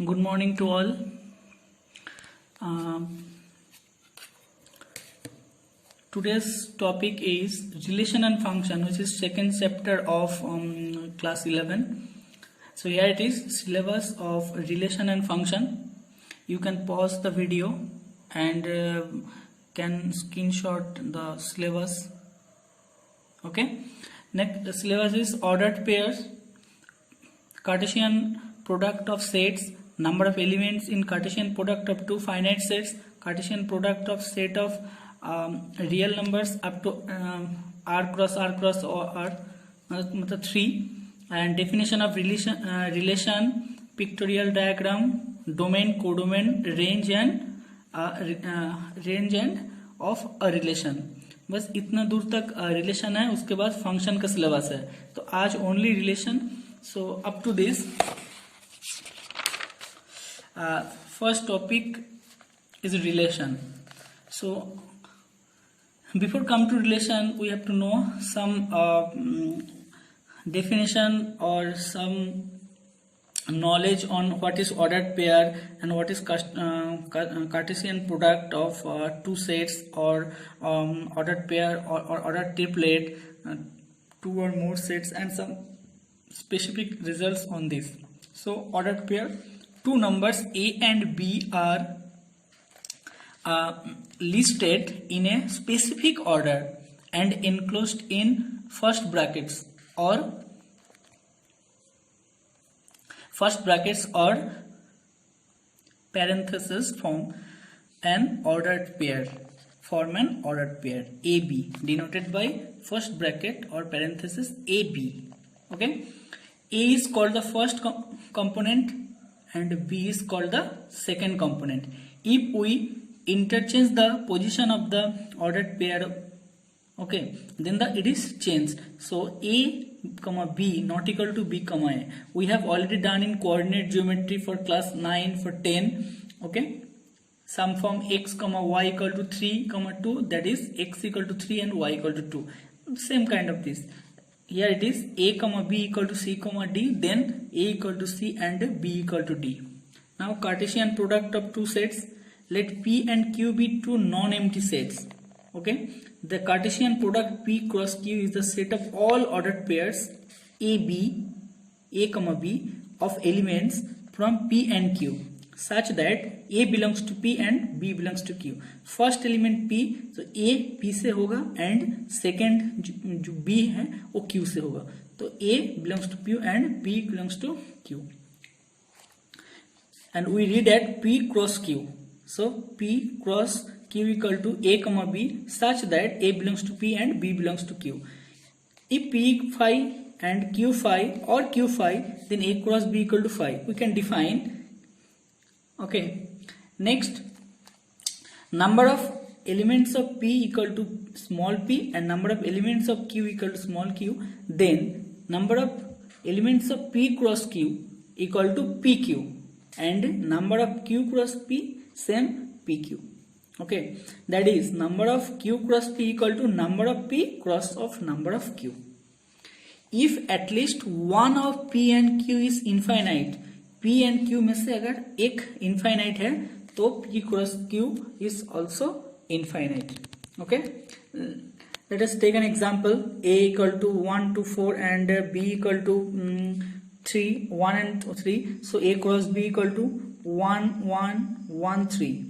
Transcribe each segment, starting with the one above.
Good morning to all. Um, Today's topic is relation and function, which is second chapter of class 11. So here it is, syllabus of relation and function. You can pause the video and can screenshot the syllabus. Okay. Next, the syllabus is ordered pairs, Cartesian product of sets, number of elements in Cartesian product of two finite sets, Cartesian product of set of real numbers up to r cross or r, मतलब 3, and definition of relation, pictorial diagram, domain, codomain, range and of a relation. बस इतना दूर तक relation है. उसके बाद function का syllabus है. तो आज only relation. So up to this, first topic is relation. So before come to relation, we have to know some definition or some knowledge on what is ordered pair and what is Cartesian product of two sets or ordered pair or ordered triplet, two or more sets, and some specific results on this. So ordered pair, two numbers A and B are listed in a specific order and enclosed in first brackets or parentheses form an ordered pair. AB denoted by first bracket or parenthesis AB. Okay, A is called the first component and B is called the second component. If we interchange the position of the ordered pair, okay, then it is changed. So A comma B not equal to B comma A. We have already done in coordinate geometry for class 9 for 10. Okay, sum from x comma y equal to 3 comma 2, that is x equal to 3 and y equal to 2. Same kind of this. Here it is A comma B equal to C comma D, then A equal to C and B equal to D. Now Cartesian product of two sets. Let P and Q be two non-empty sets. Okay, the Cartesian product P cross Q is the set of all ordered pairs A comma B of elements from P and Q, such that A belongs to P and B belongs to Q. First element P, so A P से होगा and second जो B है वो Q से होगा. तो A belongs to P and B belongs to Q. And we read at P cross Q. So P cross Q equal to A comma B, such that A belongs to P and B belongs to Q. If P phi and Q phi or Q phi, then A cross B equal to phi. We can define. Okay. Next, number of elements of P equal to small p and number of elements of Q equal to small q. Then number of elements of P cross Q equal to PQ and number of Q cross P same PQ. Okay, that is number of Q cross P equal to number of P cross of number of Q. If at least one of P and Q is infinite, P and Q में से अगर एक infinite है तो P cross Q is also infinite. Okay, let us take an example. A equal to 1 to 4 and B equal to 3, 1 and 3. So A cross B equal to 1 1 1 3,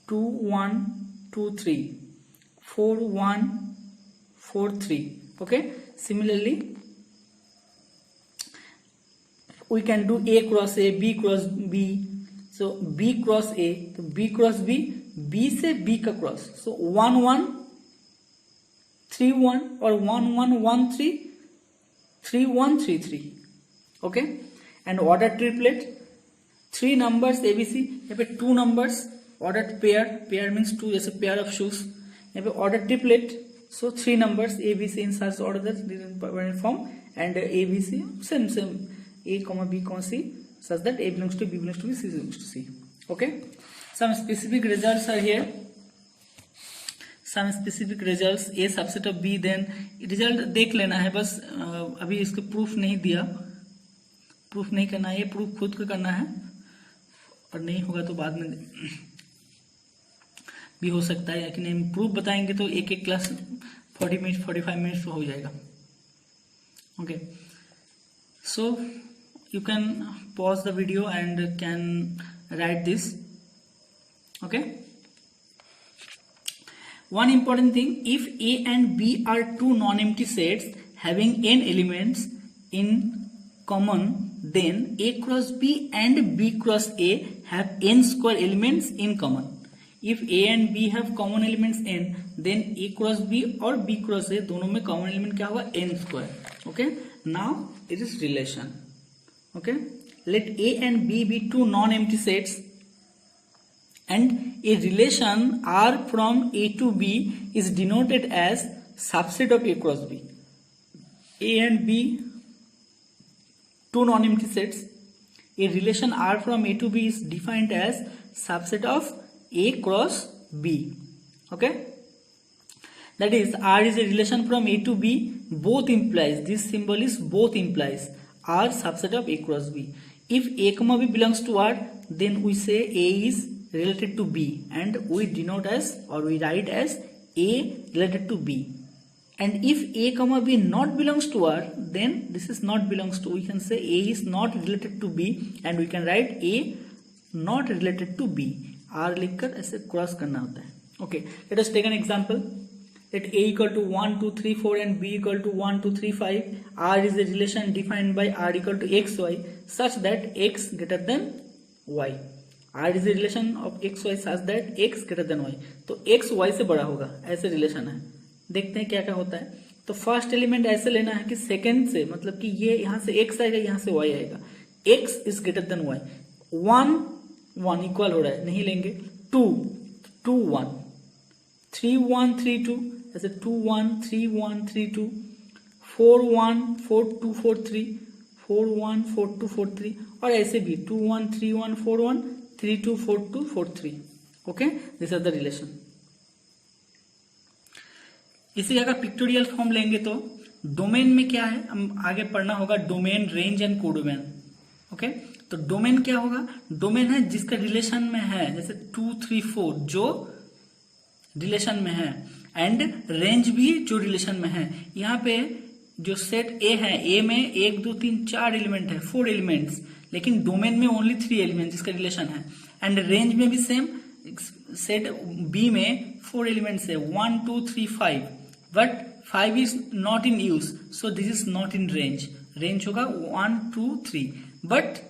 2 1 2 3, 4 1 4 3. Okay, similarly we can do A cross A, B cross B. So B cross A, तो B cross B, B से B का cross. So 1 1 3 1 or 1 1 1 3 3 1 3 3. Okay, and ordered triplet, 3 numbers ABC. यहाँ पे 2 numbers ordered pair means 2, जैसे pair of shoes. यहाँ पे ordered triplet, so 3 numbers ABC in such order that form and ABC same A comma B comma C, such that A belongs to B belongs to B, C belongs to C. Okay, some specific results are here. Some specific results, A subset of B. Then result देख लेना है बस, अभी इसको proof नहीं दिया, proof नहीं करना है, ये प्रूफ खुद को करना है. और नहीं होगा तो बाद में भी हो सकता है, लेकिन हम प्रूफ बताएंगे तो एक एक क्लास 40 मिनट 45 मिनट्स हो जाएगा. Okay, so you can pause the video and can write this. Okay, one important thing, if A and B are two non-empty sets having n elements in common, then A cross B and B cross A have n square elements in common. If A and B have common elements n, then A cross B और B cross A दोनों में common element क्या होगा, n square. Okay, now it is relation. Okay, let A and B be two non-empty sets and a relation R from A to B is denoted as subset of A cross B. A and B, two non-empty sets. A relation R from A to B is defined as subset of A cross B. Okay, that is R is a relation from A to B. Both implies, this symbol is both implies R subset of A cross B. If A comma B belongs to R, then we say A is related to B, and we denote as, or we write as A related to B. And if A comma B not belongs to R, then this is not belongs to, we can say A is not related to B, and we can write A not related to B. R लिखकर ऐसे cross करना होता है. Okay, let us take an example. Let A equal to 1, 2, 3, 4 and B equal to 1, 2, 3, 5. R is a relation defined by R equal to XY such that X greater than Y. R is a relation of XY such that X greater than Y. तो X Y से बड़ा होगा, ऐसे relation है. देखते हैं क्या क्या होता है. तो फर्स्ट एलिमेंट ऐसे लेना है कि सेकंड से, मतलब कि ये यहाँ से X आएगा, यहाँ से Y आएगा. X is greater than Y. 1 1 equal हो रहा है, नहीं लेंगे. 2 2 1, 3 1 3 2, ऐसे 2 1 3 1 3 2, 4 1 4 2 4 3, 4 1 4 2 4 3, और ऐसे भी 2 1 3 1 4 1 3 2 4 2 4 3. Okay, this are the relation. इसी अगर पिक्टोरियल फॉर्म लेंगे तो डोमेन में क्या है, हम आगे पढ़ना होगा domain, range and codomain. Okay, तो डोमेन क्या होगा, डोमेन है जिसका रिलेशन में है, जैसे 2 3 4 जो रिलेशन में है, एंड रेंज भी जो रिलेशन में है. यहाँ पे जो सेट ए है, ए में 1 2 3 4 एलिमेंट है, 4 एलिमेंट्स, लेकिन डोमेन में ओनली 3 एलिमेंट जिसका रिलेशन है. एंड रेंज में भी सेम, सेट बी में 4 एलिमेंट्स है, 1 2 3 5, but 5 is not in use, so this is not in range. Range होगा 1 2 3, बट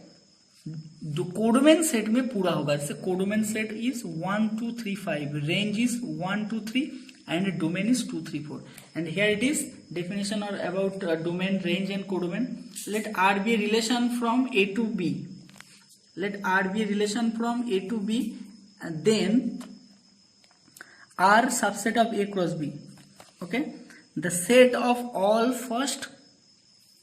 जो कोडोमेन सेट में पूरा होगा. जैसे codomain set is 1 2 3 5, range is 1 2 3, and domain is 2 3 4. And here it is definition or about domain, range and codomain. Let R be a relation from A to B. Let R be a relation from A to B, and then R subset of A cross B. Okay, the set of all first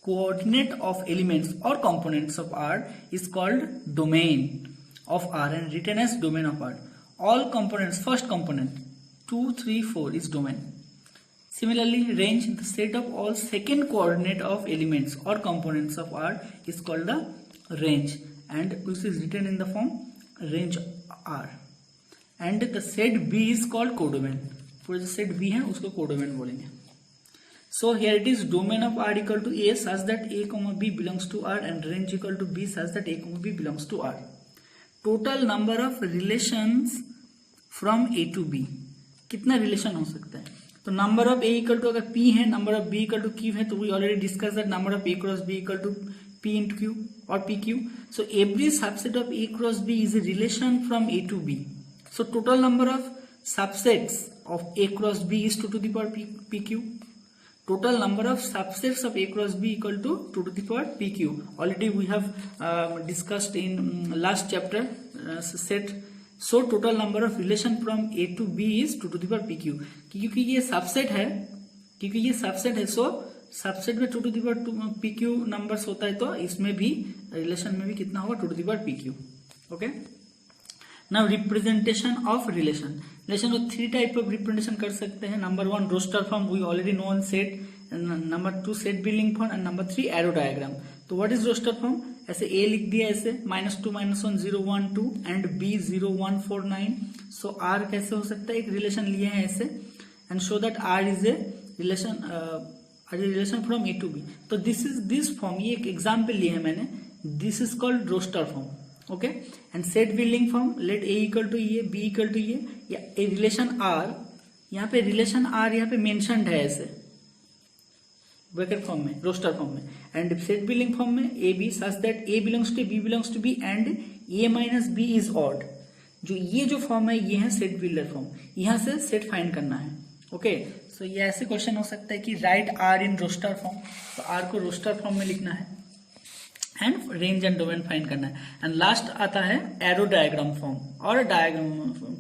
coordinate of elements or components of R is called domain of R and written as domain of R. All components, first component 2 3 4 is domain. Similarly, range, the set of all second coordinate of elements or components of R is called the range, and this is written in the form range R. And the set B is called codomain. पूरा जो set B है उसको codomain बोलेंगे. So here it is domain of R equal to A such that A comma B belongs to R, and range equal to B such that A comma B belongs to R. Total number of relations from A to B. कितना relation हो सकता है, तो number of A equal to, अगर P है, number of B equal to Q है, तो we already discuss that number of A cross B equal to P into Q और PQ. So every subset of A cross B is a relation from A to B. So total number of subsets of A cross B is 2 to the power PQ. Total number of subsets of A cross B equal to 2 to the power PQ. Already we have discussed in last chapter set. So total number of relation from A to B is 2 to the power PQ. क्योंकि ये subset है, सो subset में 2 to the power PQ numbers होता है, तो इसमें भी relation में भी कितना होगा, 2 to the power PQ. Okay, now representation of relation. Relation को 3 टाइप ऑफ रिप्रेजेंटेशन कर सकते हैं. Number 1 roster form, we already known set. Number 2 set building form, and number 3 arrow diagram. तो व्हाट इज रोस्टर फॉर्म? ऐसे a लिख दिया ऐसे -2 -1 0 1 2 and b 0 1 4 9. So r कैसे हो सकता है, एक रिलेशन लिए हैं ऐसे and show that r is a relation from a to b. तो दिस फॉर्म, ये एक एग्जाम्पल लिए है मैंने, this is called roster form. Okay, and set building form, let a equal to ये, b इक्वल टू ये, या a relation r, यहाँ पे रिलेशन r यहाँ पे मेंशन्ड है ऐसे ब्रैकेट फॉर्म में, रोस्टर फॉर्म में, एंड सेट बिल्डिंग फॉर्म में A B such that A belongs to b belongs to b and a minus b is odd. जो ये जो फॉर्म है ये है सेट बिल्डर फॉर्म, यहाँ से सेट फाइंड करना है. ओके, सो ये ऐसे क्वेश्चन हो सकता है कि write r in roster form, तो r को रोस्टर फॉर्म में लिखना है and range and domain find करना है. एंड लास्ट आता है एरो डायग्राम फॉर्म और डायग्राम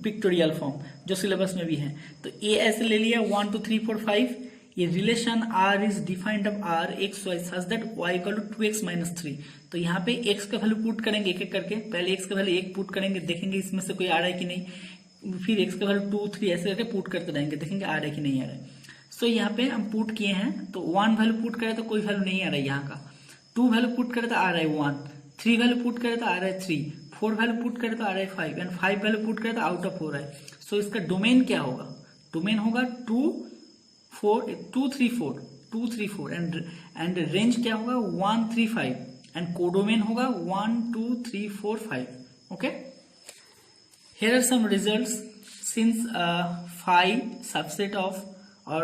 पिक्टोरियल फॉर्म जो सिलेबस में भी है. तो ए ऐसे ले लिया 1 2 3 4 5. ये relation r is defined of r x y such that y equal to 2x minus 3. तो यहाँ पे x का वैल्यू पुट करेंगे एक एक करके. पहले x का वैल्यू 1 पुट करेंगे, देखेंगे इसमें से कोई आ रहा है कि नहीं. फिर x का वैल्यू 2 3 ऐसे करके पुट करते रहेंगे, देखेंगे आ रहा है कि नहीं आ रहा है. सो यहाँ पे हम पुट किए हैं, तो 1 वैल्यू पुट करे तो कोई वैल्यू नहीं आ रहा है यहाँ का. 2 वैल्यू पुट करे तो आ रहा है 1. 3 वैल्यू पुट करे तो आ रहा है 3. 4 वैल्यू पुट करे तो आ रहा है 5 एंड 5 वैल्यू पुट करे तो आउट ऑफ हो रहा है. सो इसका डोमेन क्या होगा, डोमेन होगा 2 3 4 एंड रेंज क्या होगा 1 3 5 एंड कोडोमेन होगा 1 2 3 4 5. Okay, here are some results. Since phi subset of or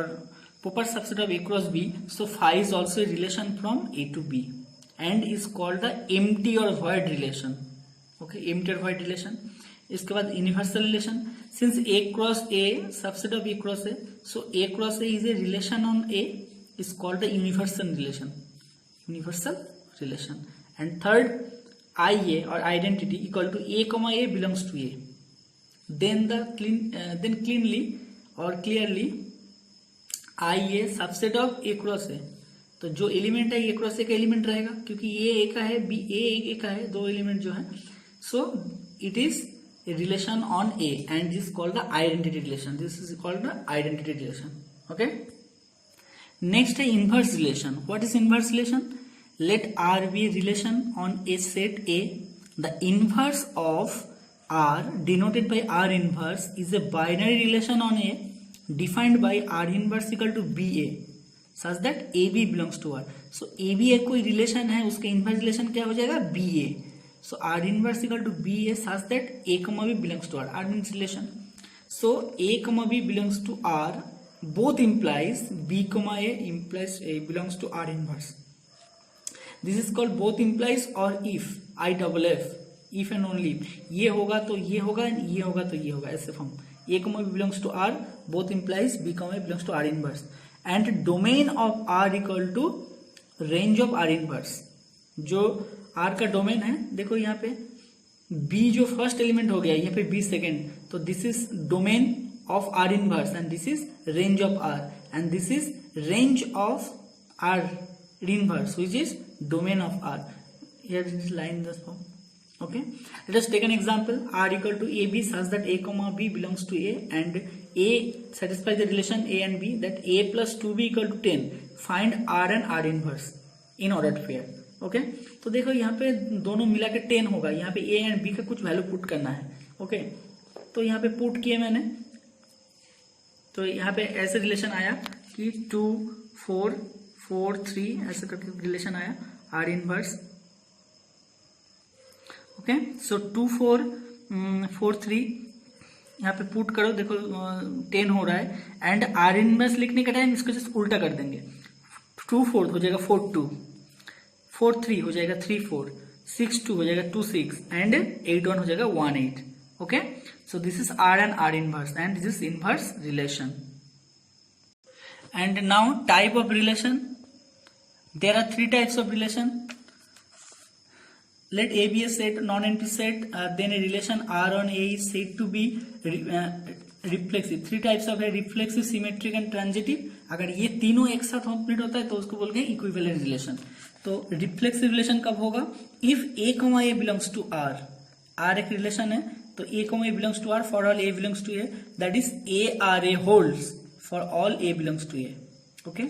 proper subset of A cross B, so phi is also a relation from A to B and is called the empty or void relation. Okay, empty or void relation. इसके बाद universal relation. Since A cross A subset of A cross A, so A cross A is a relation on A, is called the universal relation. Universal relation. And third, IA or identity equal to A comma A belongs to A. Then cleanly or clearly IA subset of A cross A. तो जो element है A cross A का element रहेगा, क्योंकि ये A का है, B A का है, दो एलिमेंट जो है. So it is a relation on A and this is called the identity relation. This is called the identity relation. Okay. Next है inverse relation. What is inverse relation? Let R be a relation on a set A. The inverse of R denoted by R inverse is a binary relation on A defined by R inverse equal to BA such that AB belongs to R. So AB एक कोई relation है, उसका inverse relation क्या हो जाएगा BA. So R inverse equal to BA such that A comma B belongs to R. R means relation. So A comma B belongs to R. Both implies B comma A implies A belongs to R inverse. This is called both implies or if, I double F. If and only if. ये होगा तो ये होगा, ये होगा तो ये होगा, ऐसे form. A comma B belongs to R. Both implies B comma A belongs to R inverse. And domain of R equal to range of R inverse. जो R का डोमेन है, देखो यहाँ पे B जो फर्स्ट एलिमेंट हो गया, यहाँ पे B सेकेंड, तो this is domain of R inverse and this is range of R and this is range of R inverse which is domain of R. Here it is line this form. Okay, let us take an example. R equal to AB such that A comma B belongs to A and A satisfies the relation A and B that A plus 2B equal to 10. Find R and R inverse in ordered pair. Okay, तो देखो यहाँ पे दोनों मिला के 10 होगा, यहाँ पे A एंड B का कुछ वैल्यू पुट करना है. ओके, तो यहाँ पे पुट किए मैंने, तो यहाँ पे ऐसे रिलेशन आया कि 2 4 4 3 ऐसे करके रिलेशन आया R इनवर्स. ओके, सो 2 4 4 3 यहाँ पे पुट करो, देखो 10 हो रहा है एंड R इनवर्स लिखने का टाइम इसको जस्ट उल्टा कर देंगे. 2 4 हो जाएगा 4 2, 4 3 हो जाएगा 3 4, 6 2 हो जाएगा 2 6 एंड 8 1 हो जाएगा 1 8. Okay, so this is R and R inverse and this is inverse relation. And now type of relation. There are 3 types of relation. Let A be a set, non-empty set, then a relation R on A is said to be reflexive. 3 types of है, reflexive, symmetric and transitive. अगर ये तीनों एक साथ complete होता है तो उसको बोलते हैं इक्विवेलेंट रिलेशन. तो रिफ्लेक्सिव रिलेशन कब होगा? If A comma A belongs to R. R एक रिलेशन है, तो A comma A belongs to R for all A belongs to A. That is A R A holds for all A belongs to A. Okay.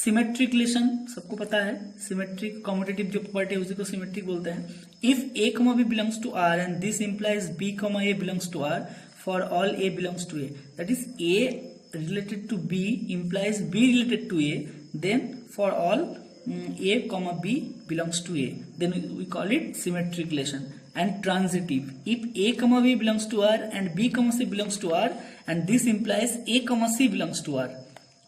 Symmetric relation सबको पता है, symmetric commutative जो property है उसी को symmetric बोलते हैं। If a comma b belongs to R and this implies b comma a belongs to R for all a belongs to A, that is a related to B implies B related to A, then for all A comma B belongs to A, then we call it symmetric relation. And transitive, if A comma B belongs to R and B comma C belongs to R and this implies A comma C belongs to R,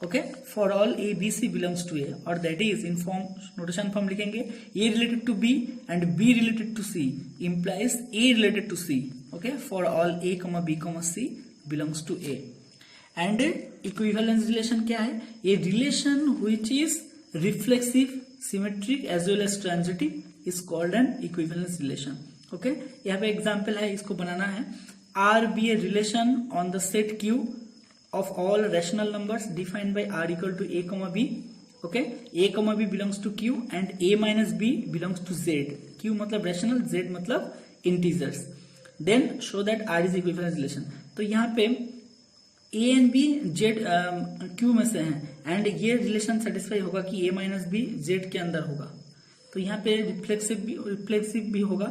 okay, for all A B C belongs to A, or that is in form notation form लिखेंगे A related to B and B related to C implies A related to C, okay, for all A comma B comma C belongs to A. And equivalence relation क्या है? A relation which is reflexive, symmetric as well as transitive is called an equivalence relation. Okay, यहाँ पे example है, इसको बनाना है। R be a relation on the set Q of all rational numbers defined by R equal to A comma B. Okay, A comma B belongs to Q and A minus B belongs to Z. Q मतलब rational, Z मतलब integers. Then show that R is equivalence relation. तो यहाँ पे a and b Z Q में से हैं and ये relation satisfy होगा कि ए माइनस बी जेड के अंदर होगा। तो यहाँ पे रिफ्लेक्सिव भी होगा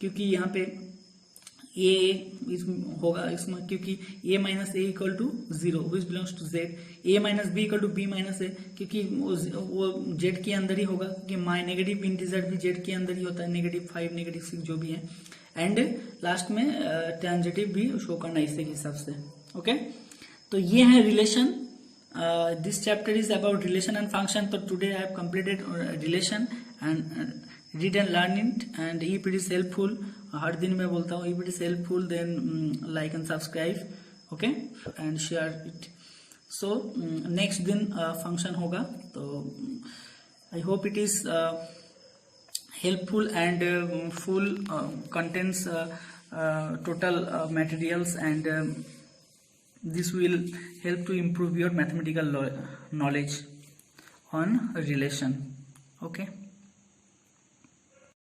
क्योंकि यहाँ पे ए होगा इसमें, क्योंकि A minus A equal to 0 which belongs to Z, A minus B equal to B minus A क्योंकि वो जेड के अंदर ही होगा, क्योंकि माई नेगेटिव इंटीजर भी जेड के अंदर ही होता है, -5 -6 जो भी है। एंड लास्ट में ट्रांजिटिव भी शो करना इसी हिसाब से। ओके, तो ये है relation. This chapter is about relation and function. तो today I have completed relation and read and learn it, and if it is helpful, हर दिन मैं बोलता हूँ, if it is helpful then like and subscribe, okay, and share it. So next दिन function होगा, तो I hope it is helpful and full contains total materials, and this will help to improve your mathematical knowledge on relation. Okay.